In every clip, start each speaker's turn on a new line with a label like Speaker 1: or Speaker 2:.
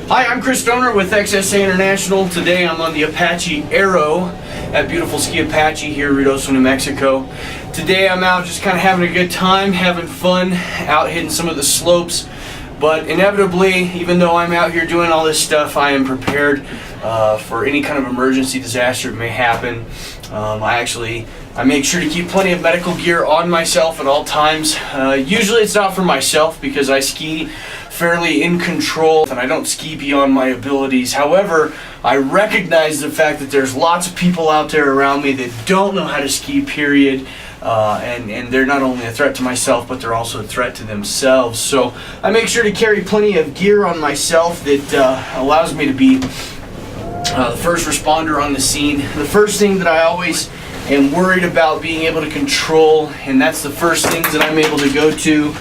Speaker 1: Hi, I'm Chris Stoehner with XSA International. Today I'm on the Apache Aero at beautiful Ski Apache here in Ruidoso, New Mexico. Today I'm out just kind of having a good time, having fun, out hitting some of the slopes. But inevitably, even though I'm out here doing all this stuff, I am prepared for any kind of emergency disaster that may happen. I make sure to keep plenty of medical gear on myself at all times. Usually it's not for myself because I ski fairly in control and I don't ski beyond my abilities. However, I recognize the fact that there's lots of people out there around me that don't know how to ski, period. And they're not only a threat to myself, but they're also a threat to themselves. So I make sure to carry plenty of gear on myself that allows me to be the first responder on the scene. The first thing that I always am worried about being able to control, and that's the first things that I'm able to go to,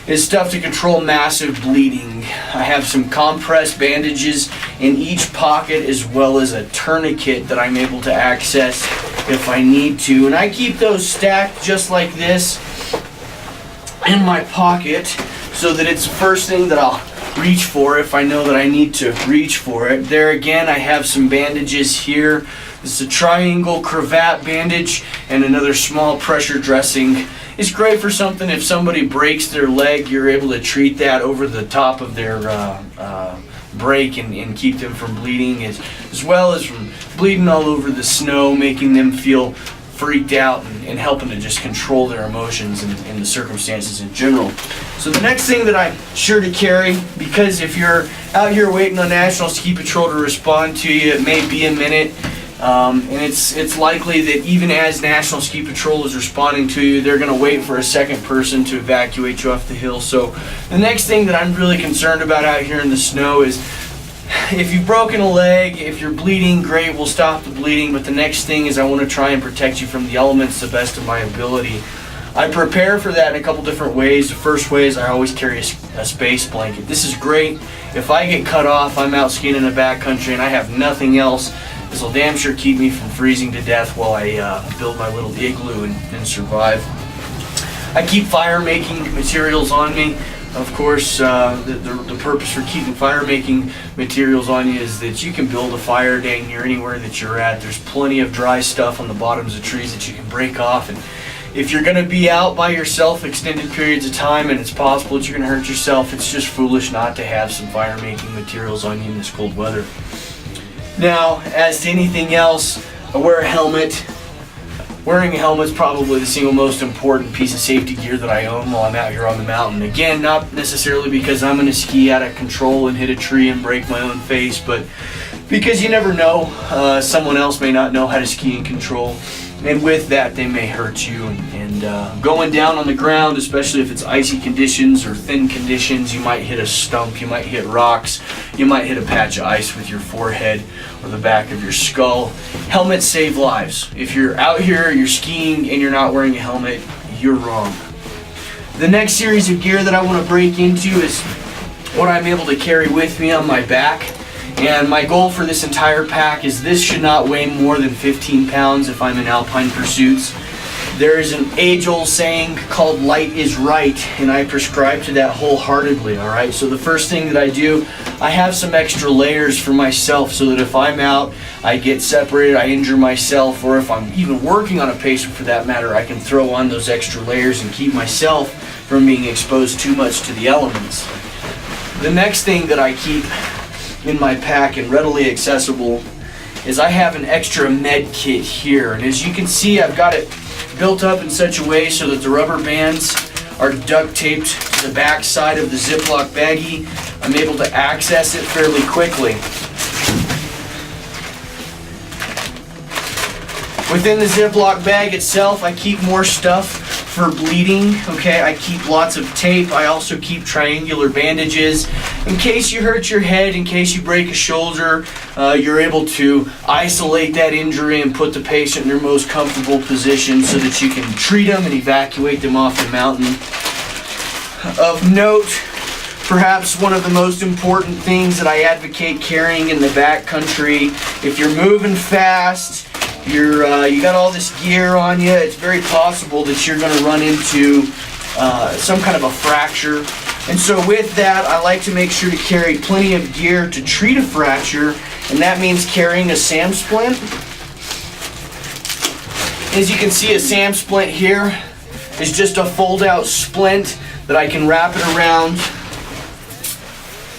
Speaker 1: is stuff to control massive bleeding. I have some compressed bandages in each pocket as well as a tourniquet that I'm able to access if I need to. And I keep those stacked just like this in my pocket so that it's the first thing that I'll reach for if I know that I need to reach for it. There again, I have some bandages here. This is a triangle cravat bandage and another small pressure dressing. It's great for something if somebody breaks their leg, you're able to treat that over the top of their break and keep them from bleeding, as well as from bleeding all over the snow, making them feel freaked out and helping to just control their emotions and the circumstances in general. So the next thing that I'm sure to carry, because if you're out here waiting on National Ski Patrol to respond to you, it may be a minute. And it's likely that even as National Ski Patrol is responding to you, they're going to wait for a second person to evacuate you off the hill. So the next thing that I'm really concerned about out here in the snow is if you've broken a leg, if you're bleeding, great, we'll stop the bleeding. But the next thing is I want to try and protect you from the elements to the best of my ability. I prepare for that in a couple different ways. The first way is I always carry a space blanket. This is great. If I get cut off, I'm out skiing in the backcountry and I have nothing else, this will damn sure keep me from freezing to death while I build my little igloo and survive. I keep fire making materials on me. Of course, the purpose for keeping fire making materials on you is that you can build a fire dang near anywhere that you're at. There's plenty of dry stuff on the bottoms of trees that you can break off. And if you're going to be out by yourself extended periods of time and it's possible that you're going to hurt yourself, it's just foolish not to have some fire making materials on you in this cold weather. Now, as to anything else, I wear a helmet. Wearing a helmet is probably the single most important piece of safety gear that I own while I'm out here on the mountain. Again, not necessarily because I'm going to ski out of control and hit a tree and break my own face, but because you never know, someone else may not know how to ski in control. And with that, they may hurt you. And going down on the ground, especially if it's icy conditions or thin conditions, you might hit a stump, you might hit rocks, you might hit a patch of ice with your forehead or the back of your skull. Helmets save lives. If you're out here, you're skiing, and you're not wearing a helmet, you're wrong. The next series of gear that I want to break into is what I'm able to carry with me on my back. And my goal for this entire pack is this should not weigh more than 15 pounds if I'm in Alpine pursuits. There is an age-old saying called light is right, and I prescribe to that wholeheartedly, all right? So the first thing that I do, I have some extra layers for myself so that if I'm out, I get separated, I injure myself, or if I'm even working on a patient for that matter, I can throw on those extra layers and keep myself from being exposed too much to the elements. The next thing that I keep in my pack and readily accessible is I have an extra med kit here, and as you can see, I've got it built up in such a way so that the rubber bands are duct taped to the back side of the Ziploc baggie. I'm able to access it fairly quickly. Within the Ziploc bag itself, I keep more stuff for bleeding, okay? I keep lots of tape. I also keep triangular bandages. In case you hurt your head, in case you break a shoulder, you're able to isolate that injury and put the patient in their most comfortable position so that you can treat them and evacuate them off the mountain. Of note, perhaps one of the most important things that I advocate carrying in the backcountry, if you're moving fast, you got all this gear on you, it's very possible that you're going to run into some kind of a fracture And so with that, I like to make sure to carry plenty of gear to treat a fracture, and that means carrying a SAM splint. As you can see, a SAM splint here is just a fold-out splint that I can wrap it around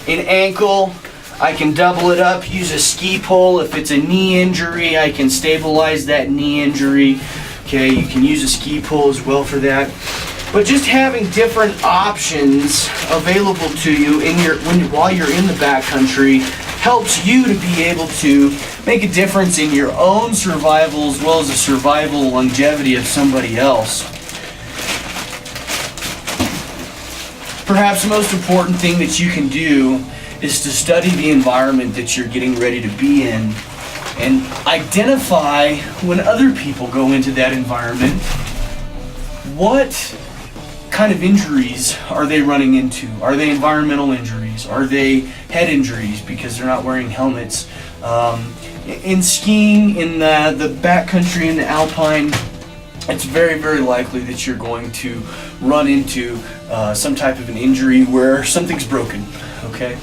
Speaker 1: an ankle. I can double it up, use a ski pole. If it's a knee injury, I can stabilize that knee injury. Okay, you can use a ski pole as well for that. But just having different options available to you while you're in the backcountry helps you to be able to make a difference in your own survival as well as the survival longevity of somebody else. Perhaps the most important thing that you can do is to study the environment that you're getting ready to be in and identify when other people go into that environment, what kind of injuries are they running into? Are they environmental injuries? Are they head injuries because they're not wearing helmets? In skiing, in the backcountry, in the Alpine, it's very, very likely that you're going to run into some type of an injury where something's broken, okay?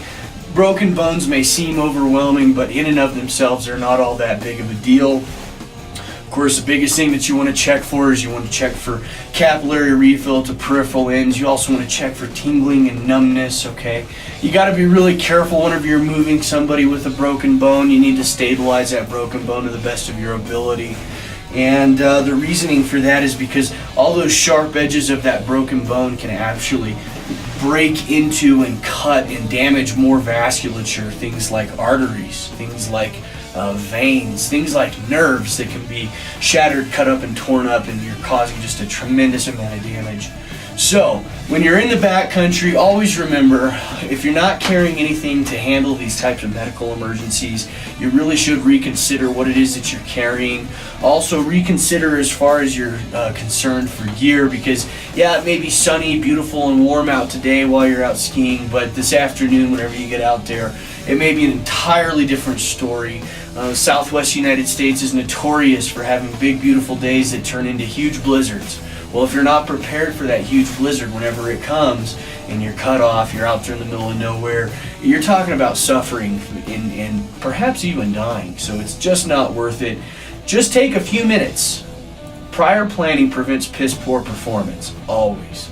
Speaker 1: Broken bones may seem overwhelming, but in and of themselves, they're not all that big of a deal. Of course, the biggest thing that you want to check for is you want to check for capillary refill to peripheral ends. You also want to check for tingling and numbness, okay? You got to be really careful whenever you're moving somebody with a broken bone. You need to stabilize that broken bone to the best of your ability. And the reasoning for that is because all those sharp edges of that broken bone can actually break into and cut and damage more vasculature, things like arteries, things like veins, things like nerves that can be shattered, cut up, and torn up, and you're causing just a tremendous amount of damage. So, when you're in the backcountry, always remember, if you're not carrying anything to handle these types of medical emergencies, you really should reconsider what it is that you're carrying. Also, reconsider as far as you're concerned for gear, because, yeah, it may be sunny, beautiful, and warm out today while you're out skiing, but this afternoon, whenever you get out there, it may be an entirely different story. Southwest United States is notorious for having big, beautiful days that turn into huge blizzards. Well, if you're not prepared for that huge blizzard whenever it comes and you're cut off, you're out there in the middle of nowhere, you're talking about suffering and perhaps even dying. So it's just not worth it. Just take a few minutes. Prior planning prevents piss poor performance, always.